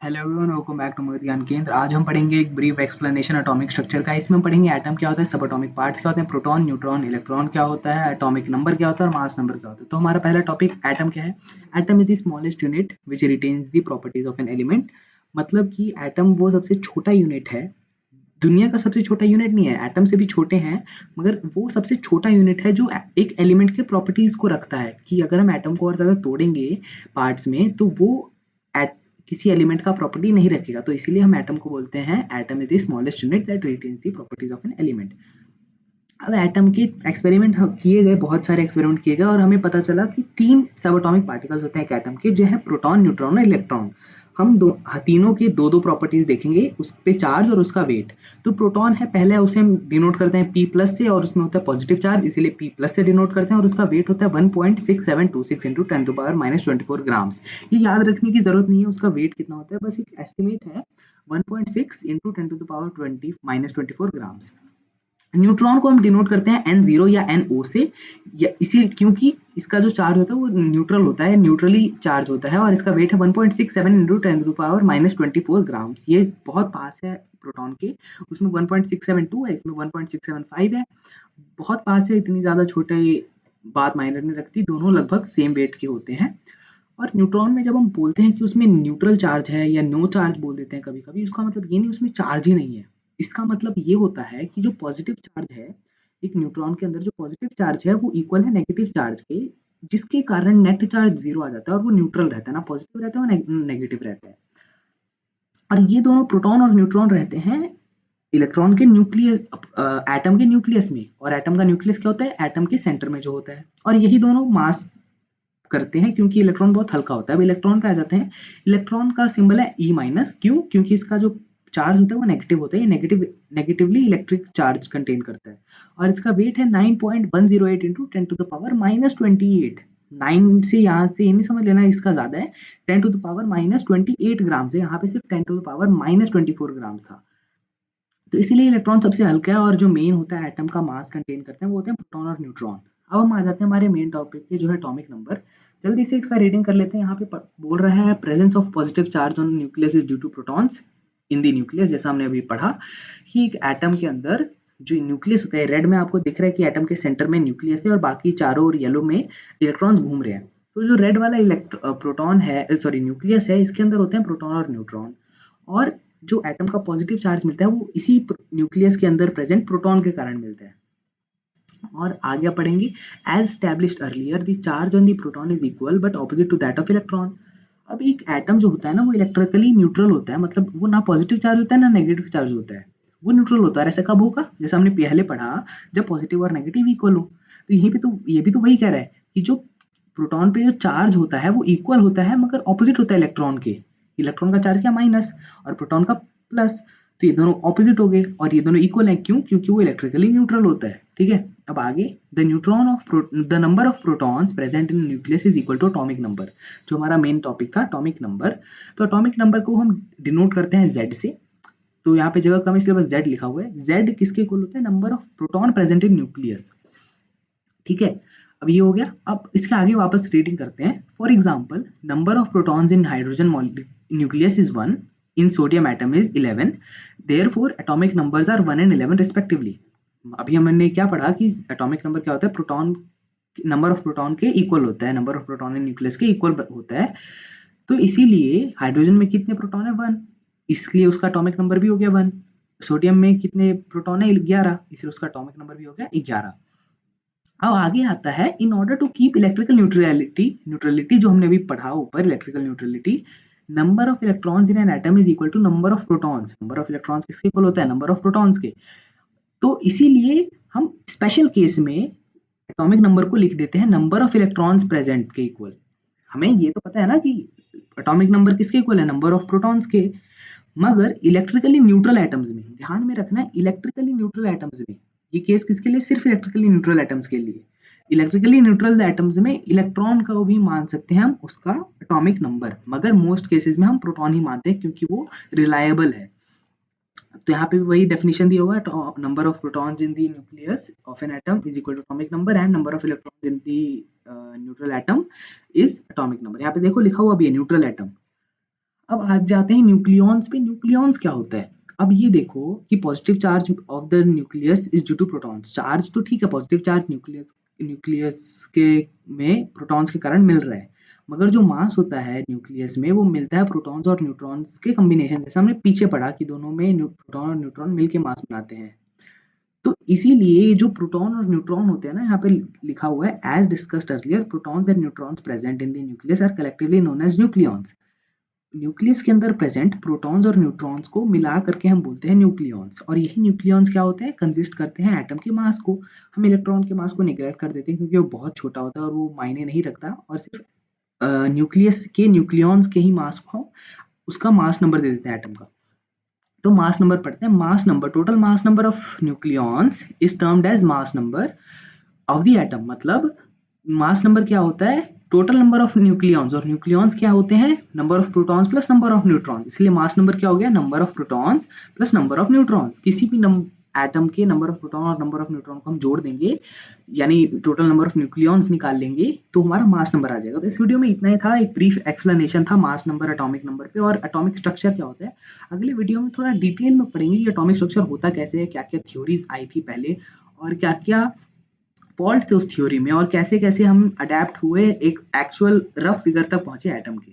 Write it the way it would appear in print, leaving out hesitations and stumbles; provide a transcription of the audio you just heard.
Hello everyone, welcome back to Magadh Gyan Kendra. आज हम पढ़ेंगे एक ब्रीफ एक्सप्लेनेशन एटॉमिक स्ट्रक्चर का। इसमें हम पढ़ेंगे एटम क्या होता है, सब एटॉमिक पार्ट्स क्या होते हैं, प्रोटॉन, न्यूट्रॉन, इलेक्ट्रॉन क्या होता है, एटॉमिक नंबर क्या होता है और मास नंबर क्या होता है। तो हमारा पहला टॉपिक एटम क्या है। Atom is the smallest unit which retains the properties of an element. मतलब कि एटम वो सबसे छोटा यूनिट है, दुनिया का सबसे छोटा यूनिट नहीं है, एटम से भी छोटे हैं, मगर वो सबसे छोटा यूनिट है जो एक एलिमेंट के प्रॉपर्टीज को रखता है कि अगर हम एटम को और ज्यादा तोड़ेंगे पार्ट्स में तो वो एट किसी एलिमेंट का प्रॉपर्टी नहीं रखेगा। तो इसीलिए हम एटम को बोलते हैं atom is the smallest unit that retains the properties of an element. अब एटम के एक्सपेरिमेंट किए गए, बहुत सारे एक्सपेरिमेंट किए गए और हमें पता चला कि 3 सब एटॉमिक पार्टिकल्स होते हैं एक एटम के, जो है प्रोटॉन, न्यूट्रॉन और इलेक्ट्रॉन। हम तीनों के दो दो प्रॉपर्टीज देखेंगे, उस पे चार्ज और उसका वेट। तो प्रोटॉन है पहले, उसे हम डिनोट करते हैं P प्लस से और उसमें होता है पॉजिटिव चार्ज, इसीलिए P प्लस से डिनोट करते हैं और उसका वेट होता है 1.6726 इंटू 10⁻⁻24 ग्राम्स। ये याद रखने की जरूरत नहीं है उसका वेट कितना होता है, बस एक एस्टिमेट है 1.6 इंटू 10⁻20⁻24 ग्राम्स। न्यूट्रॉन को हम डिनोट करते हैं N0 या NO से, या इसी क्योंकि इसका जो चार्ज होता है वो न्यूट्रल होता है, न्यूट्रली चार्ज होता है और इसका वेट है 1.67 इंटू 10⁻⁻24 ग्राम्स। ये बहुत पास है प्रोटॉन के, उसमें 1.672 है, इसमें 1.675 है, बहुत पास है, इतनी ज्यादा छोटे बात मायने नहीं रखती, दोनों लगभग सेम वेट के होते हैं। और न्यूट्रॉन में जब हम बोलते हैं कि उसमें न्यूट्रल चार्ज है या नो चार्ज बोल देते हैं कभी कभी, उसका मतलब ये नहीं उसमें चार्ज ही नहीं है। इसका मतलब ये होता है कि जो पॉजिटिव चार्ज है एक न्यूट्रॉन के अंदर, जो पॉजिटिव चार्ज है वो इक्वल है नेगेटिव चार्ज के, जिसके कारण नेट चार्ज जीरो आ जाता है और वो न्यूट्रल रहता है, ना पॉजिटिव रहता है ना नेगेटिव रहता है। और ये दोनों प्रोटॉन और न्यूट्रॉन रहते हैं इलेक्ट्रॉन के न्यूक्लियस, एटम के न्यूक्लियस में। और एटम का न्यूक्लियस क्या होता है, एटम के सेंटर में जो होता है। और यही दोनों मास करते हैं क्योंकि इलेक्ट्रॉन बहुत हल्का होता है। अब इलेक्ट्रॉन पे आ जाते हैं। इलेक्ट्रॉन का सिंबल है E माइनस, क्यों, क्योंकि इसका जो चार्ज होता है वो नेगेटिव होता है, ये नेगेटिवली इलेक्ट्रिक चार्ज कंटेन करता है। और इसका वेट है 9.108 इंटू 10⁻⁻28। 9 से यहाँ से ये नहीं समझ लेना इसका ज्यादा है, 10⁻⁻28 ग्राम से, यहाँ पे सिर्फ 10⁻⁻24 ग्राम था। तो इसीलिए इलेक्ट्रॉन सबसे हल्का है और जो मेन होता है एटम का मास कंटेन करते हैं वो होते हैं प्रोटॉन और न्यूट्रॉन। अब हम आ जाते हैं हमारे मेन टॉपिक पे, जो है एटॉमिक नंबर। जल्दी से इसका रीडिंग कर लेते हैं। यहाँ पे बोल रहा है presence of positive charge on nucleus is due to protons in the nucleus. जैसा हमने अभी पढ़ा कि एक एटम के अंदर जो न्यूक्लियस होता है, रेड में आपको दिख रहा है कि एटम के सेंटर में न्यूक्लियस है और बाकी चारों और येलो में इलेक्ट्रॉन्स घूम रहे हैं। तो जो रेड वाला प्रोटॉन है, सॉरी न्यूक्लियस है, इसके अंदर होते हैं प्रोटॉन और न्यूट्रॉन। और जो एटम का पॉजिटिव चार्ज मिलता है वो इसी न्यूक्लियस के अंदर प्रेजेंट प्रोटॉन के कारण मिलता है। और आगे पढ़ेंगे, as established earlier the charge on the proton is equal but opposite to that of electron. अब एक एटम जो होता है ना वो इलेक्ट्रिकली न्यूट्रल होता है, मतलब वो ना पॉजिटिव चार्ज होता है ना नेगेटिव चार्ज होता है, वो न्यूट्रल होता है। ऐसा कब होगा, जैसे हमने पहले पढ़ा, जब पॉजिटिव और नेगेटिव इक्वल हो। तो यहीं पे तो ये भी तो वही कह रहा है कि जो प्रोटॉन पे जो चार्ज होता है वो इक्वल होता है मगर ऑपोजिट होता है इलेक्ट्रॉन के। इलेक्ट्रॉन का चार्ज क्या, माइनस, और प्रोटॉन का प्लस। तो ये दोनों ऑपोजिट हो गए और ये दोनों इक्वल है, क्यों, क्योंकि वो इलेक्ट्रिकली न्यूट्रल होता है। ठीक है, अब आगे, the number of protons present in nucleus is equal to atomic number, जो हमारा मेन टॉपिक था एटॉमिक नंबर। तो एटॉमिक नंबर को हम डिनोट करते हैं Z से। तो यहाँ पे जगह कम इसलिए बस Z लिखा हुआ है। Z किसके इक्वल होता है, number of proton present in nucleus. ठीक है, अब ये हो गया। अब इसके आगे वापस रीडिंग करते हैं। For example, number of protons in hydrogen nucleus is 1, in sodium atom is 11, therefore atomic numbers are 1 and 11 respectively. अभी हमने क्या पढ़ा कि एटॉमिक नंबर क्या होता है, प्रोटॉन, नंबर ऑफ प्रोटॉन के इक्वल होता है, number of proton in nucleus के इक्वल होता है। तो इसीलिए हाइड्रोजन में कितने प्रोटॉन है, 1, इसलिए उसका एटॉमिक नंबर भी हो गया 1। सोडियम में कितने प्रोटॉन है, 11, इसलिए उसका एटॉमिक नंबर भी हो गया 11। अब आगे आता है, in order to keep electrical neutrality, neutrality जो हमने अभी पढ़ा ऊपर, electrical neutrality, number of electrons in an atom is equal to number of protons. Number of electrons किसके इक्वल होता है, नंबर ऑफ प्रोटॉन्स के। तो इसीलिए हम स्पेशल केस में एटॉमिक नंबर को लिख देते हैं नंबर ऑफ इलेक्ट्रॉन्स प्रेजेंट के इक्वल। हमें ये तो पता है ना कि एटॉमिक नंबर किसके इक्वल है, नंबर ऑफ प्रोटॉन्स के। मगर इलेक्ट्रिकली न्यूट्रल एटम्स में ध्यान में रखना है, इलेक्ट्रिकली न्यूट्रल एटम्स में, ये केस किसके लिए, सिर्फ इलेक्ट्रिकली न्यूट्रल एटम्स के लिए। इलेक्ट्रिकली न्यूट्रल एटम्स में इलेक्ट्रॉन का भी मान सकते हैं हम उसका एटॉमिक नंबर, मगर मोस्ट केसेस में हम प्रोटॉन ही मानते हैं क्योंकि वो रिलायबल है। तो यहाँ पे भी वही डेफिनेशन दिया हुआ है, number of protons in the nucleus of an atom is equal to atomic number and number of electrons in the neutral atom is atomic number. यहाँ पे देखो लिखा हुआ भी है न्यूट्रल एटम। अब आज जाते हैं न्यूक्लियॉन्स पे। न्यूक्लियॉन्स क्या होता है? अब ये देखो कि positive charge of the nucleus is due to protons. Charge तो ठीक है, पॉजिटिव चार्ज न्यूक्लियस न्यूक्लियस के में प्रोटॉन्स के कारण मिल रहा है, मगर जो मास होता है न्यूक्लियस में वो मिलता है प्रोटॉन्स और न्यूट्रॉन्स के कॉम्बिनेशन। जैसे हमने पीछे पढ़ा कि दोनों में प्रोटॉन और न्यूट्रॉन मिलके मास बनाते हैं। तो इसीलिए जो प्रोटॉन और न्यूट्रॉन होते हैं ना, यहाँ पे लिखा हुआ है as discussed earlier, protons and neutrons present in the nucleus are collectively known as nucleons. Nucleus के अंदर प्रेजेंट प्रोटॉन्स और न्यूट्रॉन्स को मिला करके हम बोलते हैं न्यूक्लियॉन्स। और यही न्यूक्लियॉन्स क्या होते हैं? कंसिस्ट करते हैं एटम के मास को। हम इलेक्ट्रॉन के मास को निग्लेक्ट कर देते हैं क्योंकि वो बहुत छोटा होता है और वो मायने नहीं रखता, और सिर्फ न्यूक्लियस के न्यूक्लियॉन्स के ही मास को उसका मास नंबर दे देते हैं एटम का। तो मास नंबर पढ़ते हैं। Mass number, total mass number of nucleons is termed as mass number of the atom. मतलब मास नंबर क्या होता है? टोटल नंबर ऑफ न्यूक्लियॉन्स, और न्यूक्लियॉन्स क्या होते हैं? Number of protons plus number of neutrons. इसलिए मास नंबर क्या हो गया? Number of protons plus number of neutrons. किसी भी एटम के नंबर ऑफ प्रोटॉन और नंबर ऑफ न्यूट्रॉन को हम जोड़ देंगे, यानी टोटल नंबर ऑफ न्यूक्लियॉन्स निकाल लेंगे, तो हमारा मास नंबर आ जाएगा। तो इस वीडियो में इतना ही था, एक ब्रीफ एक्सप्लेनेशन था मास नंबर, एटॉमिक नंबर पे, और एटॉमिक स्ट्रक्चर क्या होता है। अगले वीडियो में थोड़ा डिटेल में पढ़ेंगे कि एटॉमिक स्ट्रक्चर होता कैसे है, क्या क्या थ्योरीज आई थी पहले, और क्या क्या फॉल्ट थे उस थ्योरी में, और कैसे कैसे हम अडेप्ट हुए एक एक्चुअल रफ फिगर तक पहुंचे एटम के।